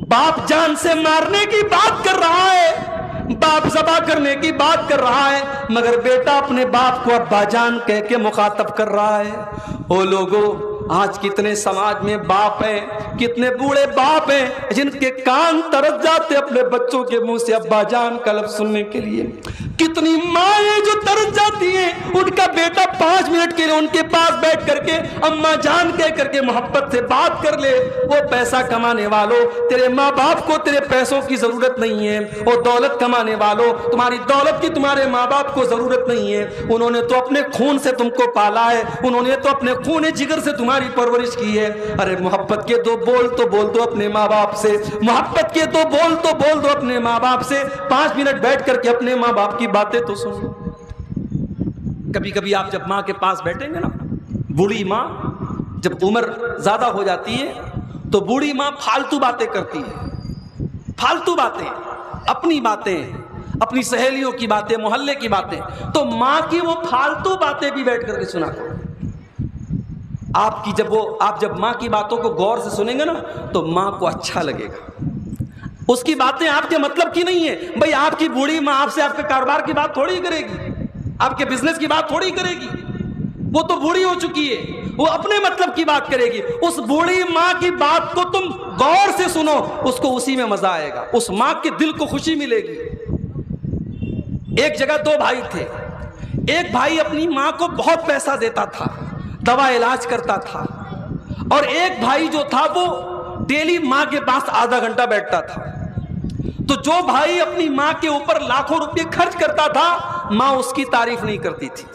باپ جان سے مارنے کی بات کر رہا ہے، باپ ذبح کرنے کی بات کر رہا ہے، مگر بیٹا اپنے باپ کو ابا جان کہہ کے مخاطب کر رہا ہے۔ او لوگو، آج کتنے سماج میں باپ ہیں، کتنے بوڑھے باپ ہیں جن کے کان ترس جاتے اپنے بچوں کے منہ سے ابا جان کا لفظ سننے کے لیے۔ کتنی مائیں جو ترس جاتی ہیں ان کا بیٹا 5 منٹ کے لیے ان کے پاس بیٹھ کر کے اماں جان کہہ کر کے محبت سے بات کر لے۔ وہ پیسہ کمانے والوں، تیرے ماں باپ کو تیرے پیسوں کی ضرورت نہیں ہے، وہ دولت کمانے والوں، تمہاری دولت کی تمہارے ماں باپ کو ضرورت نہیں ہے، انہوں نے تو اپنے خون سے تم کو پالا ہے، انہوں نے تو اپنے خون جگر سے تمہاری پرورش کی ہے۔ ارے محبت کے 2 بول تو بول دو اپنے ماں باپ سے، محبت کے 2 بول تو بول دو اپنے ماں باپ سے، 5 منٹ بیٹھ کر کے اپنے ماں باپ کی باتیں تو سنو۔ کبھی کبھی آپ جب ماں کے پاس بیٹھیں گے نا، بوڑھی ماں جب عمر زیادہ ہو جاتی ہے تو بوڑھی ماں فالتو باتیں کرتی ہے، فالتو باتیں، اپنی باتیں، اپنی سہیلیوں کی باتیں، محلے کی باتیں، تو ماں کی وہ فالتو باتیں بھی بیٹھ کر کے سنا کرو۔ آپ جب ماں کی باتوں کو غور سے سنیں گے نا تو ماں کو اچھا لگے گا۔ اس کی باتیں آپ کے مطلب کی نہیں ہے بھائی، آپ کی بوڑھی ماں آپ سے آپ کے کاروبار کی بات تھوڑی کرے گی، آپ کے بزنس کی بات تھوڑی کرے گی، وہ تو بوڑھی ہو چکی ہے، وہ اپنے مطلب کی بات کرے گی۔ اس بوڑھی ماں کی بات کو تم غور سے سنو، اس کو اسی میں مزہ آئے گا، اس ماں کے دل کو خوشی ملے گی۔ ایک جگہ 2 بھائی تھے، ایک بھائی اپنی ماں کو بہت پیسہ دیتا تھا، دوا علاج کرتا تھا، اور ایک بھائی جو تھا وہ ڈیلی ماں کے پاس آدھا گھنٹہ بیٹھتا تھا۔ تو جو بھائی اپنی ماں کے اوپر لاکھوں روپے خرچ کرتا تھا، ماں اس کی تعریف نہیں کرتی تھی،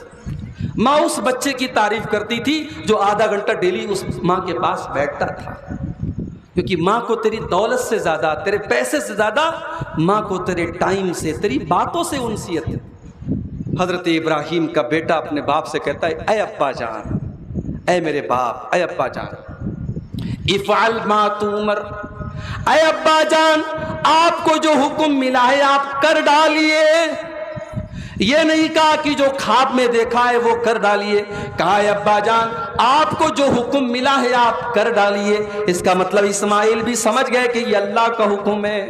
ماں اس بچے کی تعریف کرتی تھی جو آدھا گھنٹہ ڈیلی اس ماں کے پاس بیٹھتا تھا، کیونکہ ماں کو تیری دولت سے زیادہ، تیرے پیسے سے زیادہ ماں کو تیرے ٹائم سے، تیری باتوں سے انسیت ہے۔ حضرت ابراہیم کا بیٹا اپنے باپ سے کہتا ہے، اے ابا جان، اے میرے باپ، اے ابا جان، افعل ما تؤمر، اے ابا جان آپ کو جو حکم ملا ہے آپ کر ڈالیے۔ یہ نہیں کہا کہ جو خواب میں دیکھا ہے وہ کر ڈالیے، کہا ہے ابا جان آپ کو جو حکم ملا ہے آپ کر ڈالیے۔ اس کا مطلب اسماعیل بھی سمجھ گئے کہ یہ اللہ کا حکم ہے،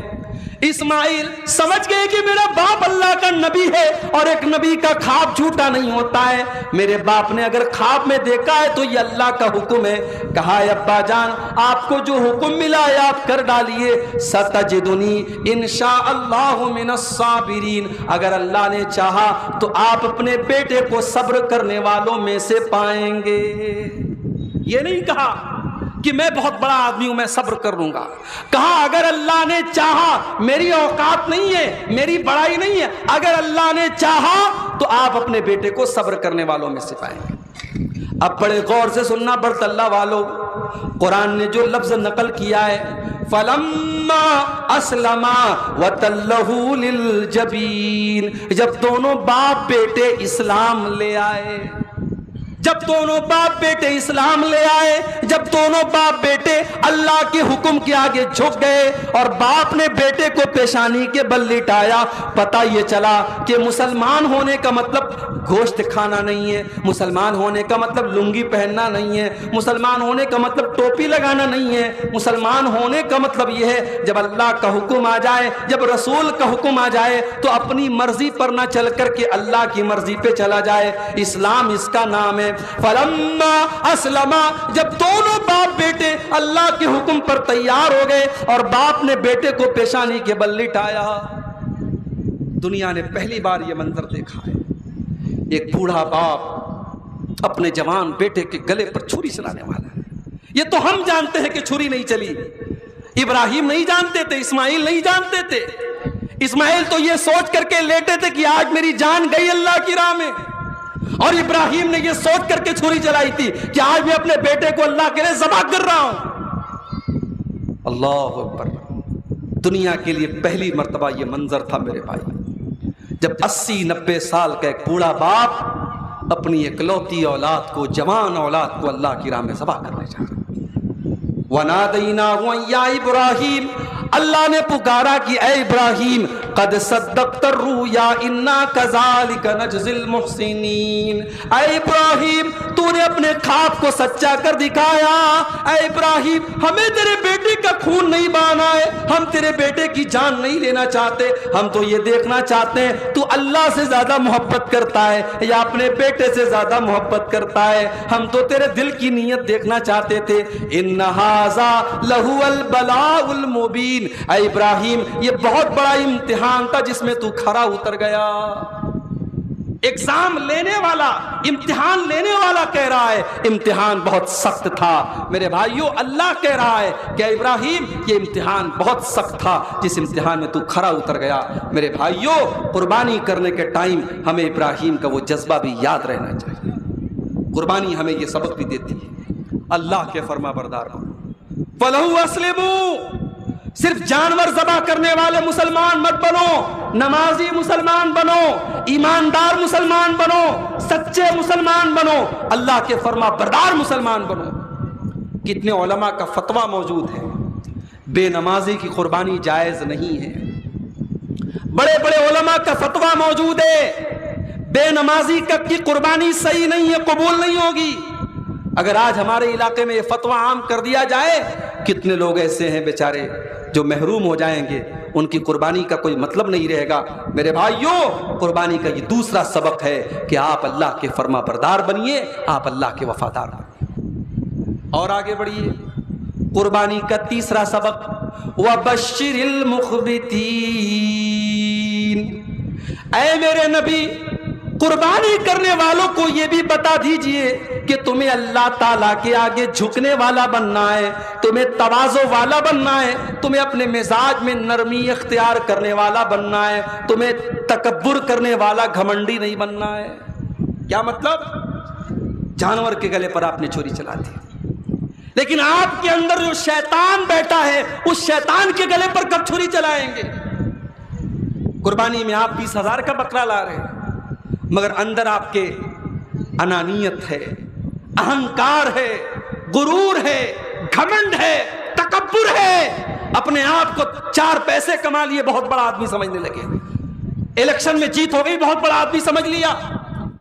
اسماعیل سمجھ گئے کہ میرا باپ اللہ کا نبی ہے، اور ایک نبی کا خواب جھوٹا نہیں ہوتا ہے، میرے باپ نے اگر خواب میں دیکھا ہے تو یہ اللہ کا حکم ہے۔ کہا ہے ابا جان آپ کو جو حکم ملا ہے آپ کر ڈالیے، ستجدنی انشاء اللہ من الصابرین، اگر اللہ نے چاہا تو آپ اپنے بیٹے کو صبر کرنے والوں میں سے پائیں گے۔ یہ نہیں کہا کہ میں بہت بڑا آدمی ہوں میں صبر کر لوں گا، کہا اگر اللہ نے چاہا، میری اوقات نہیں ہے، میری بڑائی نہیں ہے، اگر اللہ نے چاہا تو آپ اپنے بیٹے کو صبر کرنے والوں میں سے پائیں گے۔ اب بڑے غور سے سننا بڑھتا اللہ والوں، قرآن نے جو لفظ نقل کیا ہے فَلَمَّا أَسْلَمَا وَتَلَّهُ لِلْجَبِينِ، جب دونوں باپ بیٹے اسلام لے آئے، جب دونوں باپ بیٹے اسلام لے آئے، جب دونوں باپ بیٹے اللہ کے حکم کے آگے جھک گئے اور باپ نے بیٹے کو پیشانی کے بل لٹایا، پتہ یہ چلا کہ مسلمان ہونے کا مطلب گوشت کھانا نہیں ہے، مسلمان ہونے کا مطلب لنگی پہننا نہیں ہے، مسلمان ہونے کا مطلب ٹوپی لگانا نہیں ہے، مسلمان ہونے کا مطلب یہ ہے جب اللہ کا حکم آ جائے، جب رسول کا حکم آ جائے تو اپنی مرضی پر نہ چل کر کے اللہ کی مرضی پہ چلا جائے۔ اسلام اس کا نام ہے۔ فلما اسلما، جب دونوں باپ بیٹے اللہ کے حکم پر تیار ہو گئے اور باپ نے بیٹے کو پیشانی کے بل لٹایا، دنیا نے پہلی بار یہ منظر دیکھا ہے، ایک بوڑھا باپ اپنے جوان بیٹے کے گلے پر چھری چلانے والا ہے۔ یہ تو ہم جانتے ہیں کہ چھری نہیں چلی، ابراہیم نہیں جانتے تھے، اسماعیل نہیں جانتے تھے۔ اسماعیل تو یہ سوچ کر کے لیٹے تھے کہ آج میری جان گئی اللہ کی راہ میں، اور ابراہیم نے یہ سوچ کر کے چھری چلائی تھی کہ آج میں اپنے بیٹے کو اللہ کے لیے ذبح کر رہا ہوں۔ اللہ اکبر، دنیا کے لیے پہلی مرتبہ یہ منظر تھا میرے بھائی، جب 80-90 سال کا ایک بوڑھا باپ اپنی اکلوتی اولاد کو، جوان اولاد کو اللہ کی راہ میں ذبح کرنے جا رہا۔ وَنَادَيْنَاهُ يَا إِبْرَاهِيمُ، اللہ نے پکارا کہ اے ابراہیم قد صدقت الرؤیا انا كذلك نجزي المحسنین، اے ابراہیم تو تو نے اپنے خواب کو سچا کر دکھایا. اے ابراہیم ہمیں تیرے بیٹے کا خون نہیں بہانا ہے, ہم تیرے بیٹے کی جان نہیں لینا چاہتے, ہم تو یہ دیکھنا چاہتے ہیں تو اللہ سے زیادہ محبت کرتا ہے یا اپنے بیٹے سے زیادہ محبت کرتا ہے, ہم تو تیرے دل کی نیت دیکھنا چاہتے تھے. ان ھذا لہو البلاء المبین. اے ابراہیم یہ بہت بڑا امتحان تھا جس میں تو کھرا اتر گیا. ایگزام لینے والا, امتحان لینے والا کہہ رہا ہے امتحان بہت سخت تھا. میرے بھائیو اللہ کہہ رہا ہے کہ ابراہیم یہ امتحان بہت سخت تھا جس امتحان میں تو کھرا اتر گیا. میرے بھائیو قربانی کرنے کے ٹائم ہمیں ابراہیم کا وہ جذبہ بھی یاد رہنا چاہیے. قربانی ہمیں یہ سبق بھی دیتی ہے اللہ کے فرما بردار بنو. فَلَهُ أَسْلِمُوا. صرف جانور ذبح کرنے والے مسلمان مت بنو, نمازی مسلمان بنو, ایماندار مسلمان بنو, سچے مسلمان بنو, اللہ کے فرما بردار مسلمان بنو. کتنے علماء کا فتویٰ موجود ہے بے نمازی کی قربانی جائز نہیں ہے. بڑے بڑے علماء کا فتویٰ موجود ہے بے نمازی کی قربانی صحیح نہیں ہے, قبول نہیں ہوگی. اگر آج ہمارے علاقے میں یہ فتویٰ عام کر دیا جائے, کتنے لوگ ایسے ہیں بیچارے جو محروم ہو جائیں گے, ان کی قربانی کا کوئی مطلب نہیں رہے گا. میرے بھائیوں قربانی کا یہ دوسرا سبق ہے کہ آپ اللہ کے فرما بردار بنیے, آپ اللہ کے وفادار بنیے. اور آگے بڑھیے. قربانی کا تیسرا سبق وَبَشِّرِ الْمُخْبِتِينَ. اے میرے نبی قربانی کرنے والوں کو یہ بھی بتا دیجئے کہ تمہیں اللہ تعالیٰ کے آگے جھکنے والا بننا ہے, تمہیں تواضع والا بننا ہے, تمہیں اپنے مزاج میں نرمی اختیار کرنے والا بننا ہے, تمہیں تکبر کرنے والا گھمنڈی نہیں بننا ہے. کیا مطلب؟ جانور کے گلے پر آپ نے چھری چلا دی, لیکن آپ کے اندر جو شیطان بیٹھا ہے اس شیطان کے گلے پر کب چھری چلائیں گے؟ قربانی میں آپ 20,000 کا بکرا لا رہے ہیں مگر اندر آپ کے انانیت ہے, اہنکار ہے, غرور ہے, گھمنڈ ہے, تکبر ہے. اپنے آپ کو 4 پیسے کما لیے بہت بڑا آدمی سمجھنے لگے, الیکشن میں جیت ہو گئی بہت بڑا آدمی سمجھ لیا,